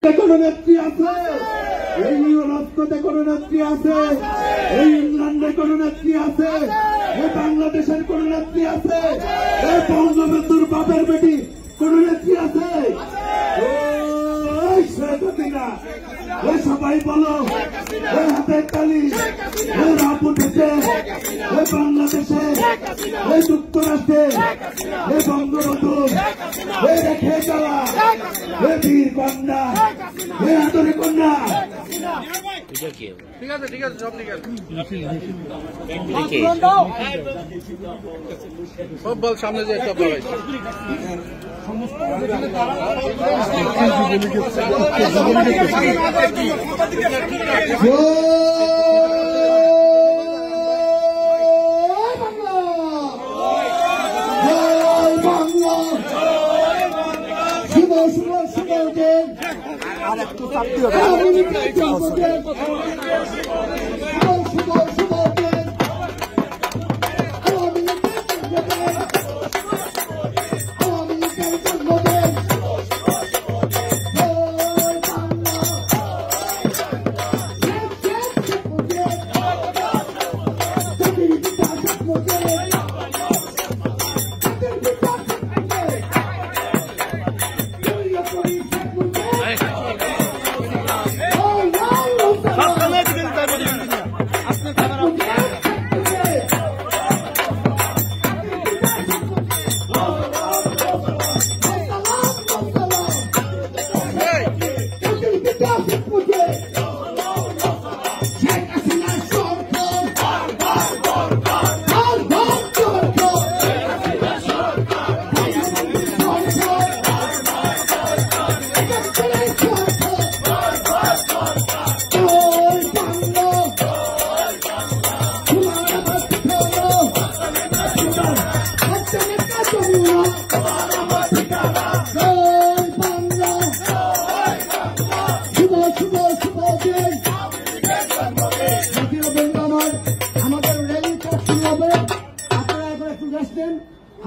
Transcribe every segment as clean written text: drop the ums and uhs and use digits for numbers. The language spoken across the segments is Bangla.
কোনো নেত্রী আছে, এই রাজপথে কোনো নেত্রী আছে, এই ইংল্যান্ডে কোনো নেত্রী আছে, এই বাংলাদেশের কোন নেত্রী আছে, এই বঙ্গবন্ধুর বাপের বেটি কোন নেত্রী আছে? সবাই বলো, এই হাতের তালি, এই রাপ উঠেছে, এই বাংলাদেশে, এই যুক্তরাষ্ট্রে, এই বঙ্গবন্ধু, এই রেখে যাওয়া, এই বীর কন্যা, এই আদরের কন্যা। ঠিক আছে ঠিক আছে, সব ঠিক আছে, সব বল সামনে যে সব বল।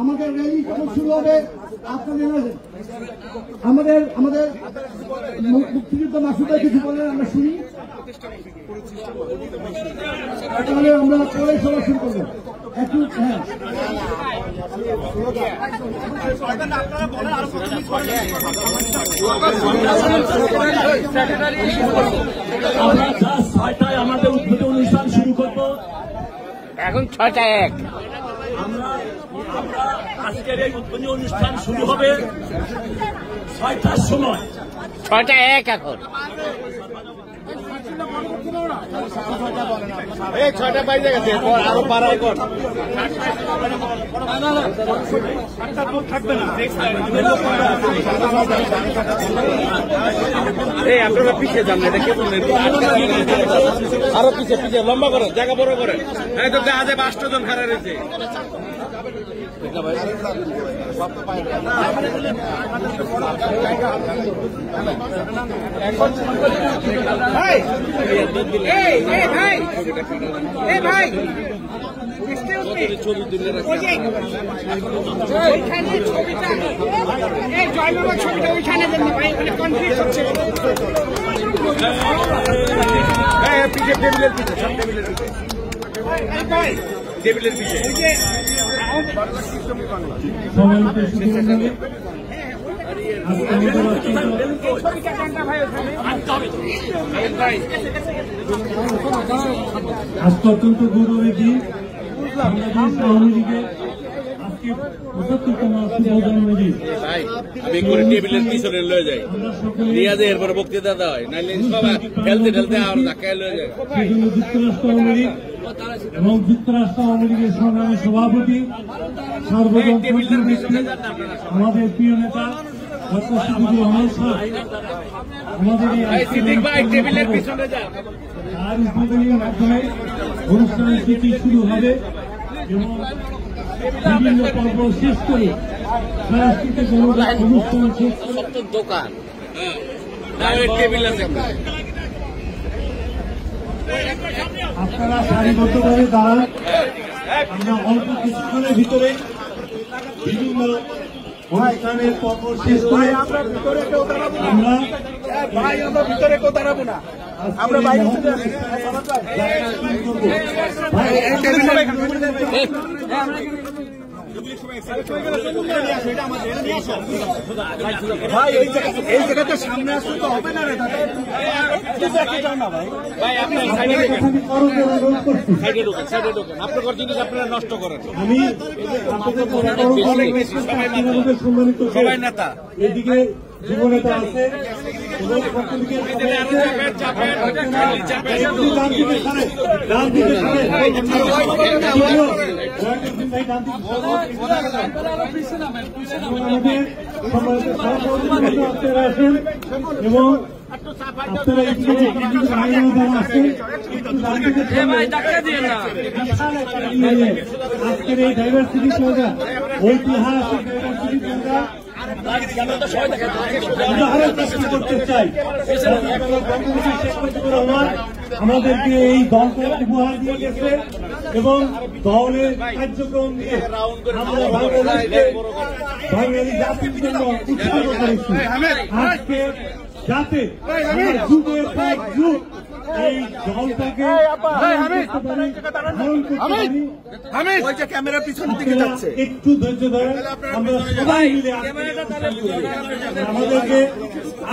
আমাদের র্যালি কখন শুরু হবে? আপনাদের আমাদের আমাদের মুক্তিযুদ্ধ মাসুদা কিছু বললেন, আমরা শুনি, তাহলে আমরা পরে সভা শুরু করবো একটু। হ্যাঁ, আমরা 6টায় আমাদের উদ্বোধনী অনুষ্ঠান শুরু করবো। এখন 6টা-1 আমরা আজকের এই উদ্বোধনী অনুষ্ঠান শুরু হবে 6টার সময়। 6টা-1 এখন। এই 6টা বাইরে গেছে, আরো বাড়াই কর, থাকবে না। এই আপনারা পিছিয়ে যান, এটা কে বললেন? আরো পিছিয়ে পিছিয়ে লম্বা করে, জায়গা বড় করে। এই তো দেখা যায় 5 জন খাড়া রয়েছে। ছবি তুলে টেবিলের পিছিয়ে, সব টেবিলের পিছিয়ে, টেবিলের পিছিয়ে। আজকে অত্যন্ত গৌরবের দিন, বাংলাদেশ আওয়ামী লীগের আজকে 75তম শুভ জন্মদিন। আমি করে টেবিলের পিছনে লয়ে যাই, নিয়ে যায়, এরপরে বক্তৃতা দেওয়া হয়, নাইলে সবাই ঠেলতে ঠেলতে আর ধাক্কায় লয়ে যায়। সেজন্য যুক্তরাষ্ট্র আওয়ামী লীগ এবং যুক্তরাষ্ট্র আওয়ামী লীগের সংগ্রামী সভাপতি সর্বজন আমাদের প্রিয় নেতা ডক্টর সিদ্দিকুর রহমান সাহেব আমাদের টেবিলের পিছনে যা আর উদ্বোধনীর মাধ্যমে অনুষ্ঠানের স্মৃতি শুরু হবে এবং বিভিন্ন পর্ব শেষ করে সাংস্কৃতিক অনুষ্ঠান শেষ করে দোকান টেবিল আছে। আপনারা সারিবদ্ধভাবে দাঁড়ান। আমরা অল্প কিছুক্ষণের ভিতরে বিভিন্ন অনুষ্ঠানের পর্ব শেষ করে আমরা ভিতরে কেউ দাঁড়াবো না, আমরা বাইরে ভাই এই জায়গাতে সামনে আসলে তো হবে না রে দাদা, ভাই আপনার সাইডে ঢোকেন, আপনার জিনিস আপনারা নষ্ট করেন। আমি সম্মানিত সবাই নেতা এদিকে যুবনেতা আছে আপনারা আসেন এবং আপনারা আজকের এই ডাইভার্সিটি প্রোগ্রাম ঐতিহাসিক ডাইভার্সিটি প্রোগ্রাম করতে চাই। আমাদেরকে এই দলকে উপহার দিয়ে গেছে এবং দলের কার্যক্রম দিয়ে আমরা বাঙালি জাতির জন্য উৎসর্গ করেছি। আজকে যাতে যুগের পর যুগ এই দলটাকে ক্যামেরার পিছনের দিকে যাচ্ছে, একটু ধৈর্য ধরে আমরা সবাই মিলে আমাদেরকে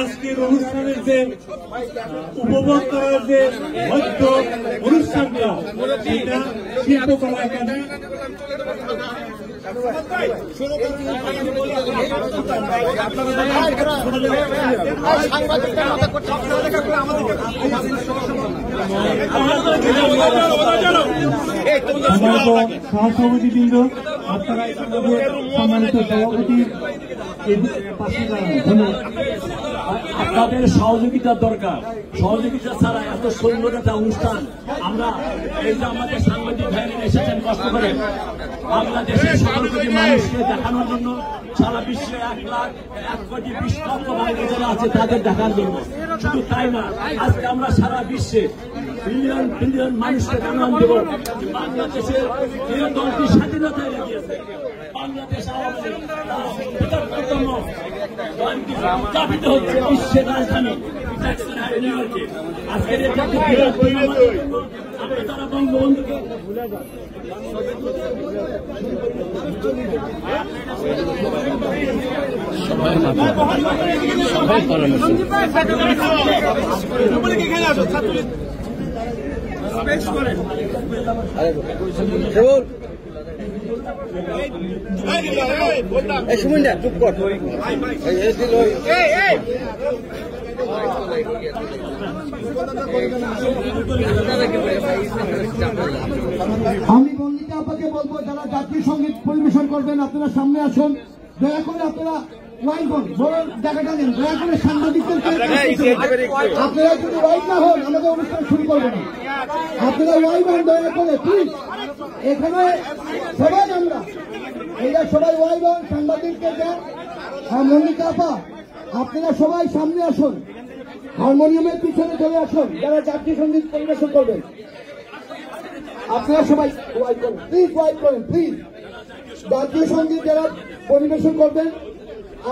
আজকের অনুষ্ঠানের যে উপভোগ করার যে মধ্য অনুষ্ঠানটা সেটা শিল্পকলা একাডেমি সহসভাপতিবৃন্দ, আপনারা সম্মানিত সভাপতি পাশে ধন্যবাদ। আপনাদের সহযোগিতার দরকার, সহযোগিতা ছাড়া এত সুন্দর একটা অনুষ্ঠান আমরা এই যে আমাদের সাংবাদিক ভাইরা এসেছেন কষ্ট করে বাংলাদেশের সকল কোটি মানুষকে দেখানোর জন্য, সারা বিশ্বে 1,20,00,000 বাইরে যারা আছে তাদের দেখার জন্য। শুধু তাই না, আজকে আমরা সারা বিশ্বে বিলিয়ন বিলিয়ন মানুষকে জানান দেব বাংলাদেশের এই দলটি স্বাধীনতায় লেগেছে। বাংলাদেশ আওয়ামী লীগ উদযাপিত হচ্ছে বিশ্বের রাজধানী নিউ ইয়র্কে। আজকের তারা বঙ্গবন্ধুকে আমি মল্লিকা আপাকে বলবো যারা জাতীয় সঙ্গীত পরিবেশন করবেন আপনারা সামনে আসুন, দয়া করে আপনারা ওয়াইন বড় জায়গাটা নেন, দয়া করে সাংবাদিকদেরকে আপনারা যদি ওয়াইন না হন আমাদের অনুষ্ঠান শুরু করবে না। আপনারা ওয়াইন হন দয়া করে প্লিজ, এখানে সবাই আমরা এরা সবাই ওয়াইন হন, সাংবাদিকদের দেন। আর মল্লিকা আপা আপনারা সবাই সামনে আসুন, হারমোনিয়ামের পিছনে চলে আসুন যারা জাতীয় সঙ্গীত পরিবেশন করবেন। আপনারা সবাই ওয়াইড করেন প্লিজ, ওয়াইড করেন প্লিজ। জাতীয় সঙ্গীত যারা পরিবেশন করবেন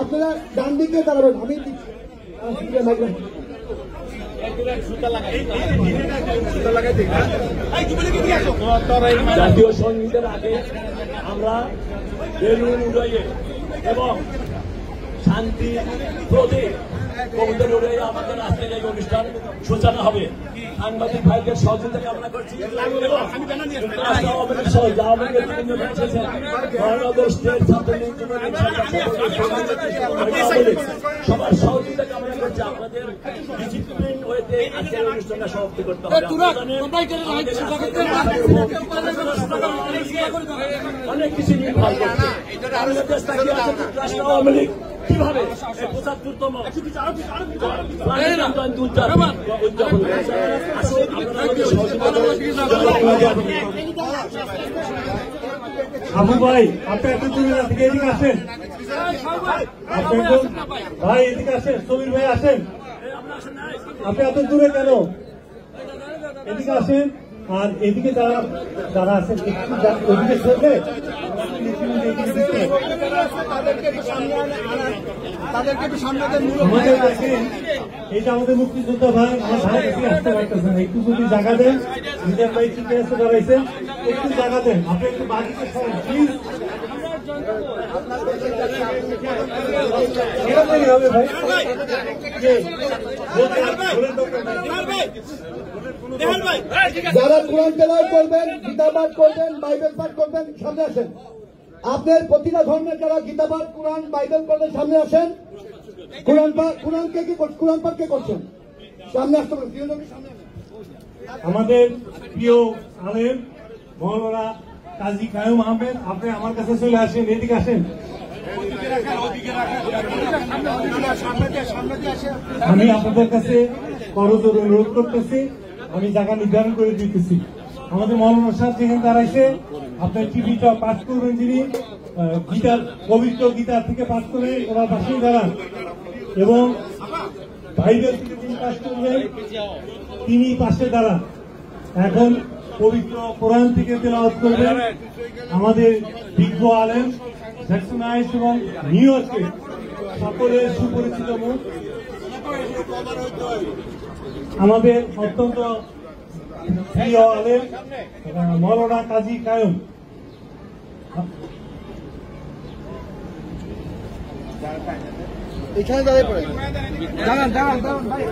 আপনারা ডান দিকে দাঁড়াবেন। আমি জাতীয় সঙ্গীতের আগে আমরা বেলুন উড়াইয়ে এবং শান্তি প্রতীক কবিতা উড়াইয়ে আমাদের আজকের এই অনুষ্ঠান সূচনা হবে। সাংবাদিক ভাইদের সহযোগিতা কামনা করছি। সবার সহযোগিতা কামনা করছি। আপনাদের ডিসিপ্লিন ওয়েতে আজকের অনুষ্ঠানটা সমাপ্তি করতে হবে। অনেক কিছু নির্ভর করছে। বাংলাদেশ তাকিয়ে আছে যুক্তরাষ্ট্র আওয়ামী লীগ কিভাবে ৭৫তম উদযাপন করেছে। আবু ভাই আপনি এত দূরে থেকে এদিকে আসেন, ভাই এদিকে আসেন, সমীর ভাই আসেন, আপনি এত দূরে কেন? এদিকে আসেন। আর এদিকে যারা আছেন ওদিকে চলবে আমাদের দেখেন এই যে আমাদের মুক্তিযোদ্ধা ভাই আমার ভাই কাছে আসতে পারতেছেন, একটু যদি জায়গা দেন, নিজের ভাই ঠিক আছে দাঁড়াইছেন, একটু জায়গা দেন, আপনি একটু বাড়িতে সরেন প্লিজ। হবে ভাই যারা কোরআন তেলাওয়াত করবেন, গীতা পাঠ করবেন, বাইবেল পাঠ করবেন, সামনে আসেন। আপনার প্রতিটা ধর্মের যারা গীতা পাঠ, কোরআন, বাইবেল পড়বেন, সামনে আসেন। কোরআন পাঠ কে করছেন? সামনে আসতে পারেন। আমাদের প্রিয় আলেম মৌলানা কাজী কায়ুম আহমেদ, আপনি আমার কাছে চলে আসেন, এদিকে আসেন। আমি আপনাদের কাছে করজোর অনুরোধ করতেছি, আমি জায়গা নির্ধারণ করে দিতেছি। আমাদের মৌলানা সাহেব যেখানে দাঁড়াইছে, আপনার টিভিটা পাঠ করবেন, যিনি গীতার পবিত্র গীতার থেকে পাঠ করে ওনার পাশেই দাঁড়ান, এবং বাইবেল থেকে যিনি পাঠ করবেন তিনি পাশে দাঁড়ান। এখন পবিত্র কোরআন থেকে তেলাওয়াত করবেন আমাদের বিজ্ঞ আলেম জ্যাকসন আইস এবং নিউ ইয়র্কে সকলের সুপরিচিত মুখ, আমাদের অত্যন্ত প্রিয় আলেম মৌলানা কাজী কায়ুম। এখানে দাঁড়িয়ে পড়ে দাঁড়ান দাঁড়ান দাঁড়ান ভাই।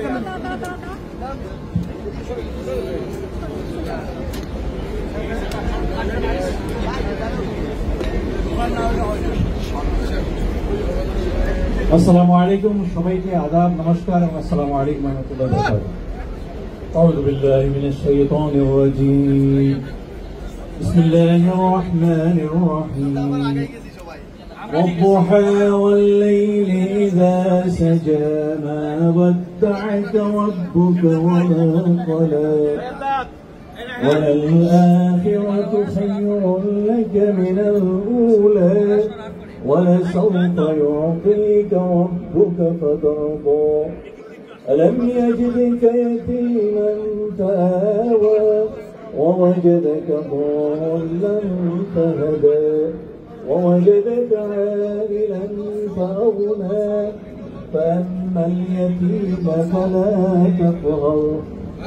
আসসালামু আলাইকুম, সবাইকে আদাব, নমস্কার এবং আসসালামু আলাইকুম ওয়া রাহমাতুল্লাহি ওয়া বারাকাতুহু। আউযু বিল্লাহি মিনাশ শাইতানির রাজীম। বিসমিল্লাহির রহমানির রহিম। والضحى والليل إذا سجى ما ودعك ربك وما قلى وللآخرة خير لك من الأولى ولسوف يعطيك ربك فترضى ألم يجدك يتيما فآوى ووجدك ضالا فهدى ووجدك عائلا فأغنى فأما اليتيم فلا تقهر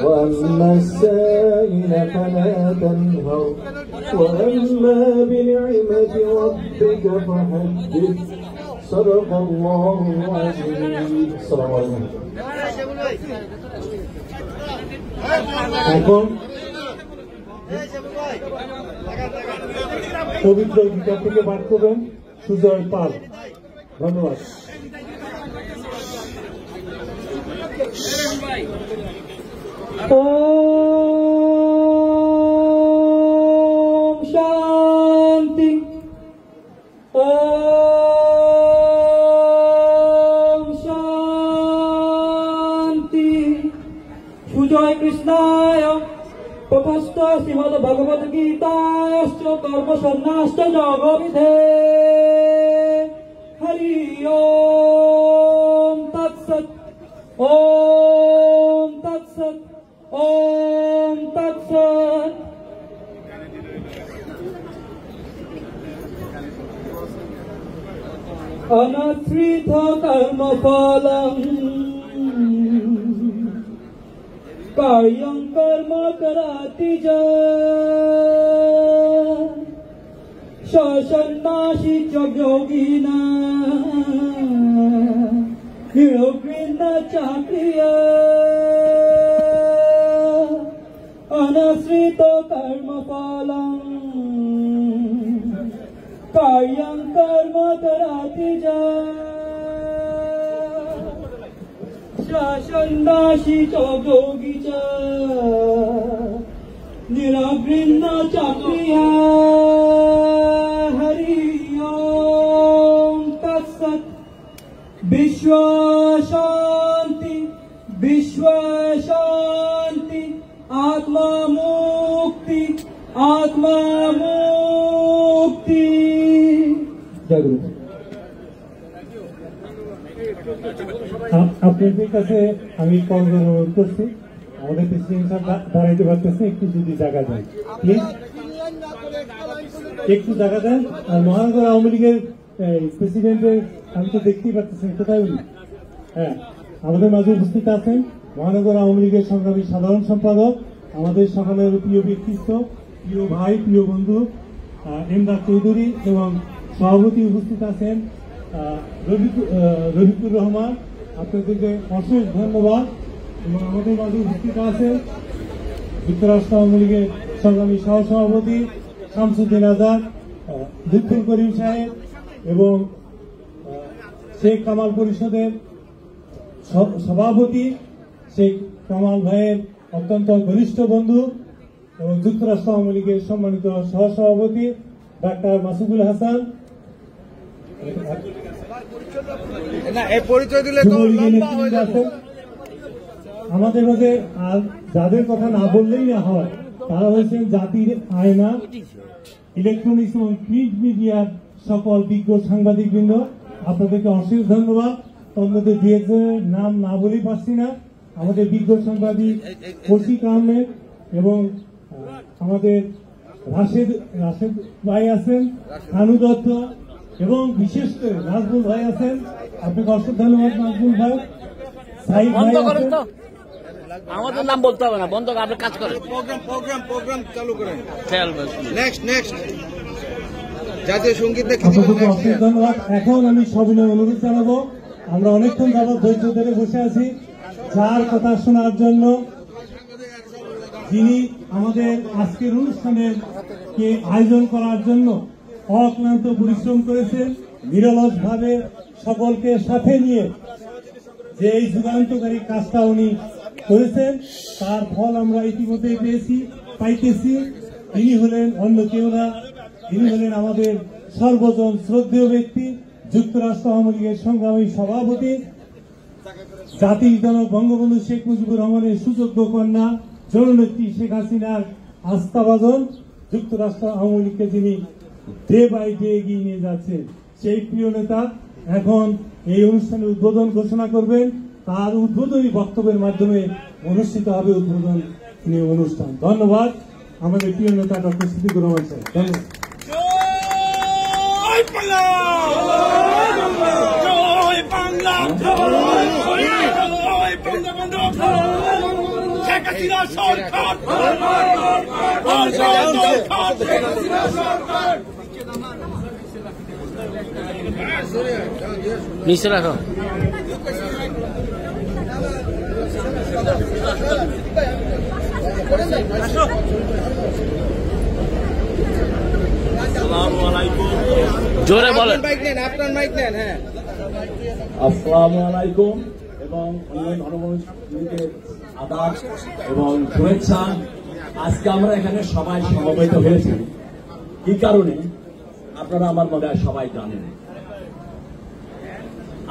وأما السائل فلا تنهر وأما بنعمة ربك فحدث صدق الله العظيم. السلام عليكم. এখন পবিত্র গীতা থেকে পাঠ করবেন সুজয় পাল। ধন্যবাদ। ওম শান্তি, ওম শান্তি। সুজয় কৃষ্ণায় প্রকাশিত শ্রীমদ ভগবদ গীতাশ্চ কর্ম সন্ন্যাশ্চ যোগবিধে। হরি ওম তৎসৎ, ওম তৎসৎ, ওম তৎসৎ। অনাশ্রিত কর্মফলং कार्यं कर्म कराति च सन्नासी च योगिना निरग्निन चाक्रिया अनाश्रित कर्मफलं कार्यं कर्म कराति च सन्नासी च योगी च निरग्निन चाक्रिया। हरि ओम तत्सत्। विश्व शांति, विश्व शांति। आत्मा मुक्ति, आत्मा मुक्ति। जय गुरु। আপনাদের কাছে আমি কল করে অনুরোধ করছি, আমাদের প্রেসিডেন্ট সাহেব দাঁড়াইতে পারতেছে, একটু যদি জায়গা দেন প্লিজ, একটু জায়গা দেন। আর মহানগর আওয়ামী লীগের প্রেসিডেন্টের, আমি তো দেখতেই পাচ্ছেন কোথায় উনি। হ্যাঁ, আমাদের মাঝে উপস্থিত আছেন মহানগর আওয়ামী লীগের সংগ্রামী সাধারণ সম্পাদক, আমাদের সকলের প্রিয় ব্যক্তিত্ব, প্রিয় ভাই, প্রিয় বন্ধু এমদাদ চৌধুরী, এবং সভাপতি উপস্থিত আছেন রফিকুর রহমান। আপনাদেরকে অশেষ ধন্যবাদ। এবং আমাদের মাঝে উপস্থিত আছেন যুক্তরাষ্ট্র আওয়ামী লীগের সংগ্রামী সহসভাপতি শামসুদ্দিন আজাদ, লুৎফুল করিম সাহেব এবং শেখ কামাল পরিষদের সভাপতি শেখ কামাল ভাইয়ের অত্যন্ত ঘনিষ্ঠ বন্ধু এবং যুক্তরাষ্ট্র আওয়ামী লীগের সম্মানিত সহসভাপতি ডাক্তার মাসুদুল হাসান। আমাদের মধ্যে আর যাদের কথা না বললেই না হয় তারা হয়েছেন জাতির আয়না, ইলেকট্রনিক্স এবং প্রিন্ট মিডিয়ার সকল বিজ্ঞ সাংবাদিকবৃন্দ। আপনাদেরকে অশেষ ধন্যবাদ। তার মধ্যে দু একজনের নাম না বলেই পারছি না। আমাদের বিজ্ঞ সাংবাদিক কৌশিক আহমেদ এবং আমাদের রাশেদ ভাই আছেন, খানু দত্ত এবং বিশেষ করে নাজমুল ভাই আছেন। আপনাকে অশেষ ধন্যবাদ নাজমুল ভাই। সাইদ ভাই আছেন। আমাদের নাম বলতে হবে না, বন্ধ করে আপনি কাজ করেন। প্রোগ্রাম চালু করেন। নেক্সট জাতীয় সঙ্গীত অশেষ ধন্যবাদ। এখন আমি সবিনয় অনুরোধ জানাবো, আমরা অনেকক্ষণ যাবৎ ধৈর্য ধরে বসে আছি যার কথা শোনার জন্য, যিনি আমাদের আজকের অনুষ্ঠানের কে আয়োজন করার জন্য অক্লান্ত পরিশ্রম করেছেন, নিরলস ভাবে সকলকে সাথে নিয়ে যে এই যুগান্তকারী কাজটা উনি করেছেন তার ফল আমরা ইতিমধ্যে পাইতেছি। তিনি হলেন অন্য কেউ না, তিনি হলেন আমাদের সর্বজন শ্রদ্ধেয় ব্যক্তি, যুক্তরাষ্ট্র আওয়ামী লীগের সংগ্রামী সভাপতি, জাতির জনক বঙ্গবন্ধু শেখ মুজিবুর রহমানের সুযোগ্য কন্যা, জননেত্রী শেখ হাসিনার আস্থাভাজন, যুক্তরাষ্ট্র আওয়ামী লীগকে যিনি ডে বাই ডে এগিয়ে নিয়ে যাচ্ছেন সেই প্রিয় নেতা এখন এই অনুষ্ঠানের উদ্বোধন ঘোষণা করবেন। তার উদ্বোধনী বক্তব্যের মাধ্যমে অনুষ্ঠিত হবে উদ্বোধনী অনুষ্ঠান। ধন্যবাদ আমাদের প্রিয় নেতা ডক্টর সিদ্দিকুর রহমান সাহেব। ধন্যবাদ। নিচে রাখো। জোরে বলেন। আপনার মাইক নেন। হ্যাঁ, আসসালামু আলাইকুম এবং ধর্মকে আদাব এবং শুভেচ্ছা। আজকে আমরা এখানে সবাই সমবেত হয়েছি কি কারণে আপনারা আমার মনে হয় সবাই জানেন।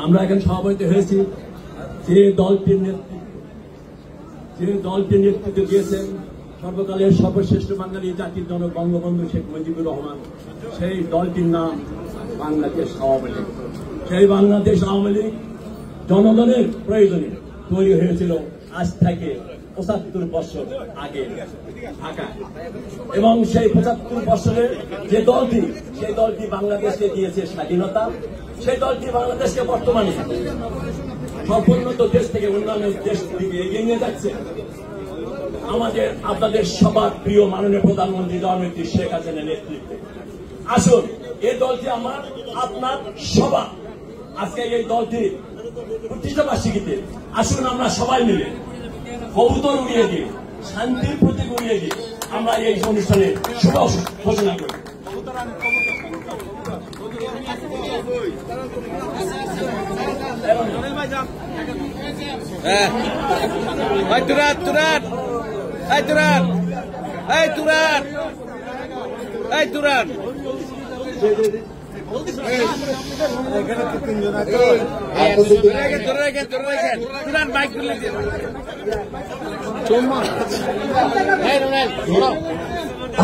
আমরা এখানে সমবেত হয়েছি যে দলটির নেতৃত্ব দিয়েছেন সর্বকালের সর্বশ্রেষ্ঠ বাঙালি জাতির জনক বঙ্গবন্ধু শেখ মুজিবুর রহমান। সেই দলটির নাম বাংলাদেশ আওয়ামী লীগ। সেই বাংলাদেশ আওয়ামী লীগ জনগণের প্রয়োজনে তৈরি হয়েছিল আজ থেকে ৭৫ বছর আগে ঢাকা, এবং সেই ৭৫ বছরের যে দলটি, সেই দলটি বাংলাদেশকে দিয়েছে স্বাধীনতা। সেই দলটি বাংলাদেশকে বর্তমানে সর্বোন্নত দেশ থেকে অন্যান্য দেশ থেকে এগিয়ে নিয়ে যাচ্ছে আমাদের আপনাদের সবার প্রিয় মাননীয় প্রধানমন্ত্রী জননেত্রী শেখ হাসিনার নেতৃত্বে। আসুন, এই দলটি আমার আপনার সবার আজকে এই দলটি প্রতিষ্ঠাবার্ষিকীতে আসুন আমরা সবাই মিলে কবুতর উড়িয়ে দিয়ে, শান্তির প্রতীক উড়িয়ে দিয়ে আমরা এই অনুষ্ঠানে শুভ ঘোষণা করি।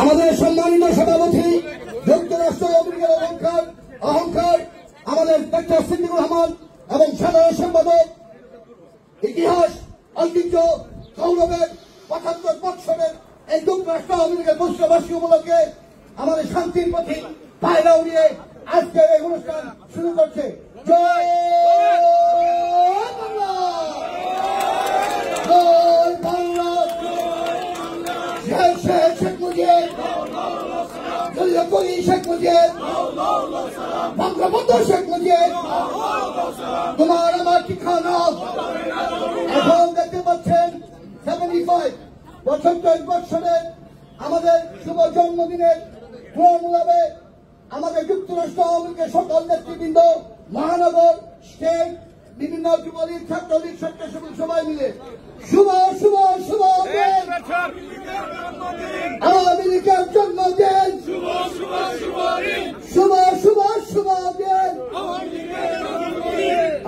আমাদের সম্মানিত সভাপতি যুক্তরাষ্ট্র আওয়ামী লীগের অহংকার আমাদের ডক্টর সিদ্দিকুর রহমান এবং সাধারণ সম্পাদক, ইতিহাস ঐতিহ্য গৌরবের ৭৫ বৎসরের এই যুক্তরাষ্ট্র আওয়ামী লীগের বর্ষবার্ষিকী উপলক্ষে আমাদের শান্তির পথে পায়রা উড়িয়ে আজকের এই অনুষ্ঠান শুরু করছে। জয় বাংলা, জয় বাংলা, শেখ মুজিব, শেখ মুজিব, বঙ্গবন্ধু শেখ মুজিব, তোমার আমার ঠিকানা। এখন দেখতে পাচ্ছেন 75 বছরে আমাদের শুভ জন্মদিনের ফর্মুলাবে আমাদের যুক্তরাষ্ট্র আওয়ামী লীগের সকল নেতৃবৃন্দ, মহানগর, স্টেট, বিভিন্ন যুবলীগ, ছাত্রলীগ, স্বেচ্ছাসেবক সবাই মিলে শুভ শুভ শুভ আওয়ামী লীগের জন্মদিন, শুভ শুভ শুভ দিন।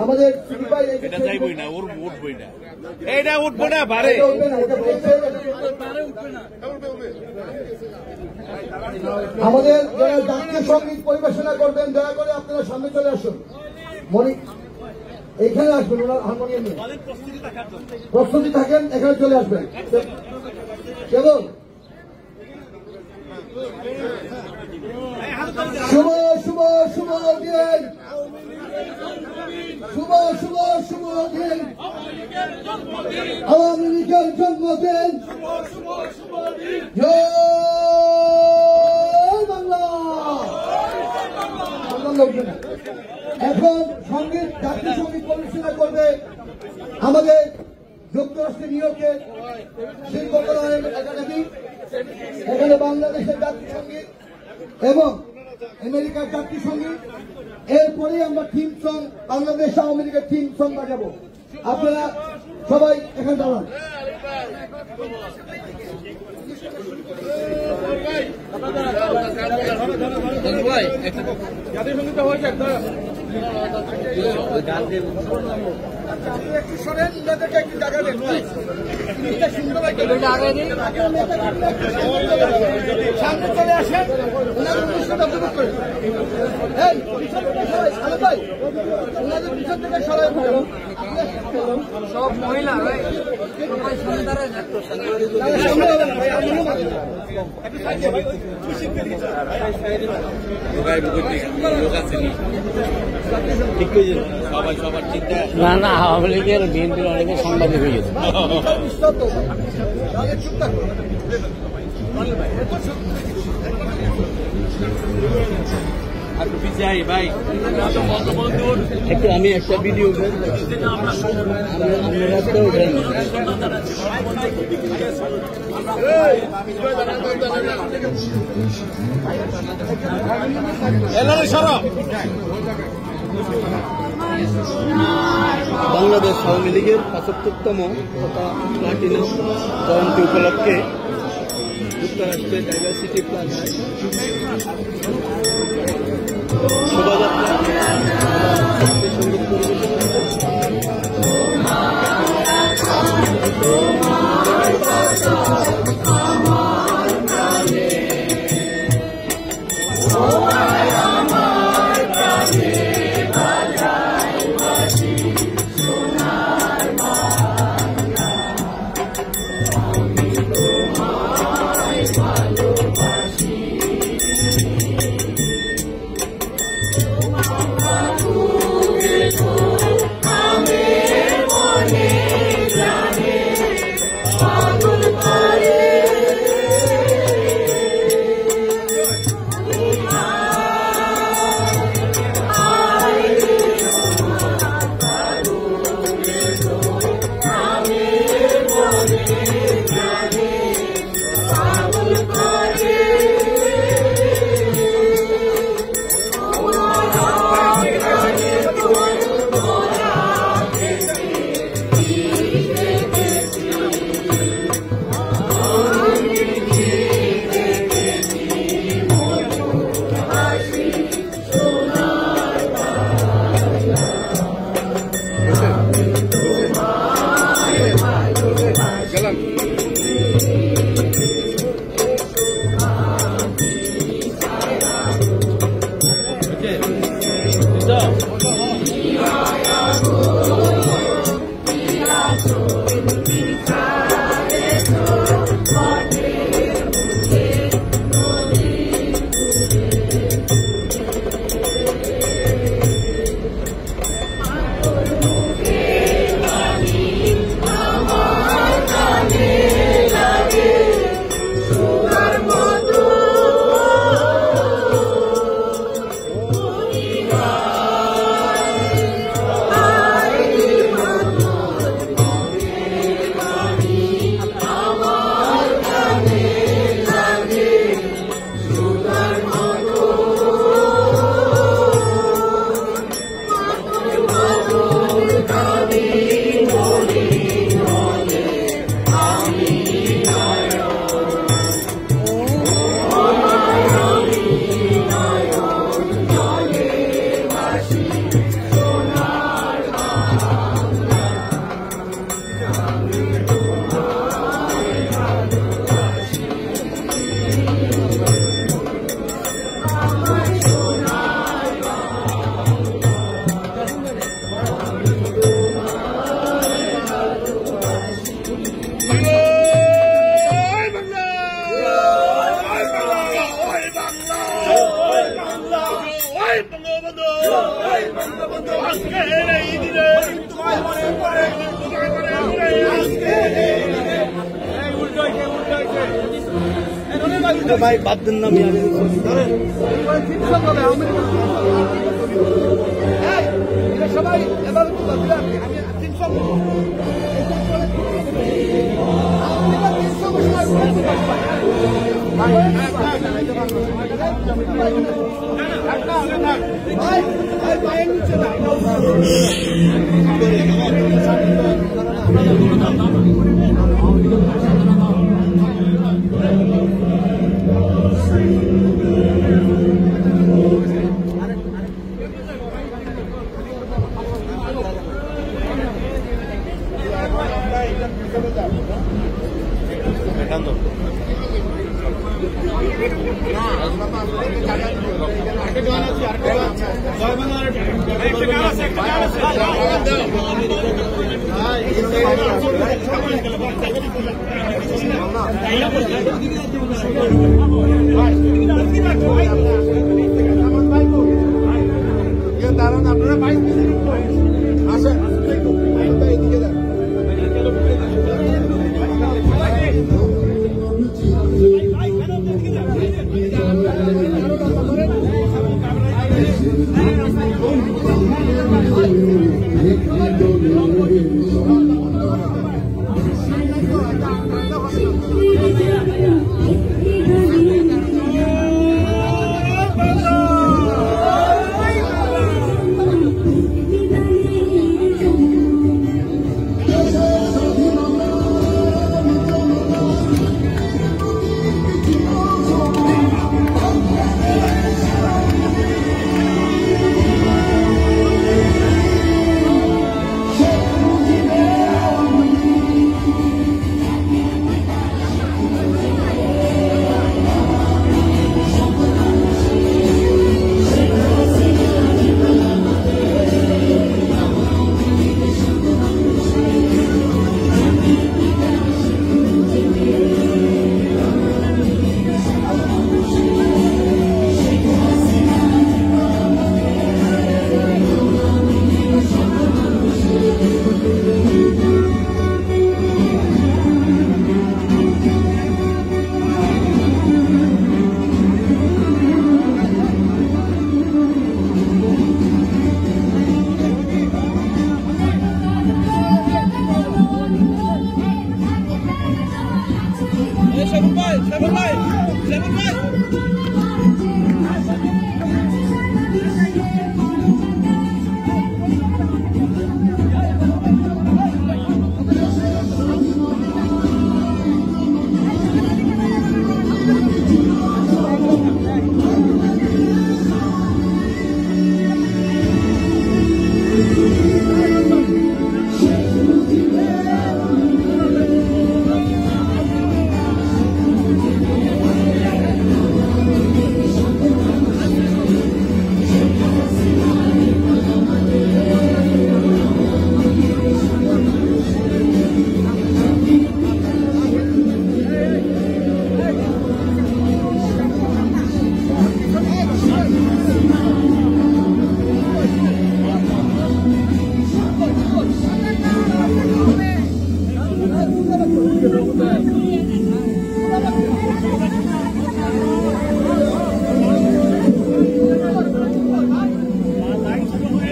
আমাদের এটা যাইবই না, ওর উঠবই না, এইটা উঠবো না, বারে আমাদের যারা জাতীয় সঙ্গীত পরিবেশনা করবেন দয়া করে আপনারা সামনে চলে আসুন। মনিক এইখানে আসবেন, ওনার হারমোনিয়াম নিয়ে প্রস্তুতি থাকেন, এখানে চলে আসবেন কেবল। শুভ শুভ শুভ দিন, শুভ শুভ শুভ দিন, আওয়ামী লীগের জন্মদিন। জয় বাংলা। এখন সঙ্গীত, জাতীয় সঙ্গীত পরিবেশনা করবে আমাদের যুক্তরাষ্ট্রের নিউ ইয়র্কের শিল্পকলা একাডেমি, এখানে বাংলাদেশের জাতীয় সঙ্গীত এবং আমেরিকার জাতীয় সঙ্গীত। এরপরে আমরা থিম সং, বাংলাদেশ আওয়ামী লীগের থিম সং বাজাবো। আপনারা সবাই এখানে দাঁড়ান। সামনে চলে আসেন, ওনাদের পিছন থেকে সরাই সব মহিলা সবার চিন্তা না না, আওয়ামী লীগের বিএনপির অনেকে সাংবাদিক হয়ে গেছে। একটু আমি একটা ভিডিও বাংলাদেশ আওয়ামী লীগের 75তম তথা প্লাটিনাম জয়ন্তী উপলক্ষে যুক্তরাষ্ট্রের ডাইভার্সিটি প্লাজায় শোভাযাত্রা সঙ্গীত গেলাম। ভাই বাদ দেন না মিয়া সবাই এবার দাঁড়ান আপনারা বাইক আসেন এদিকে যান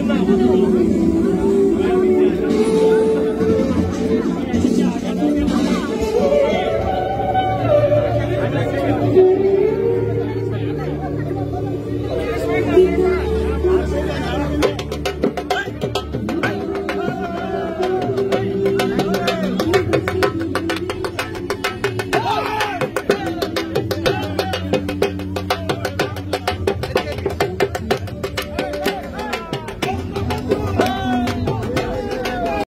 Thank you.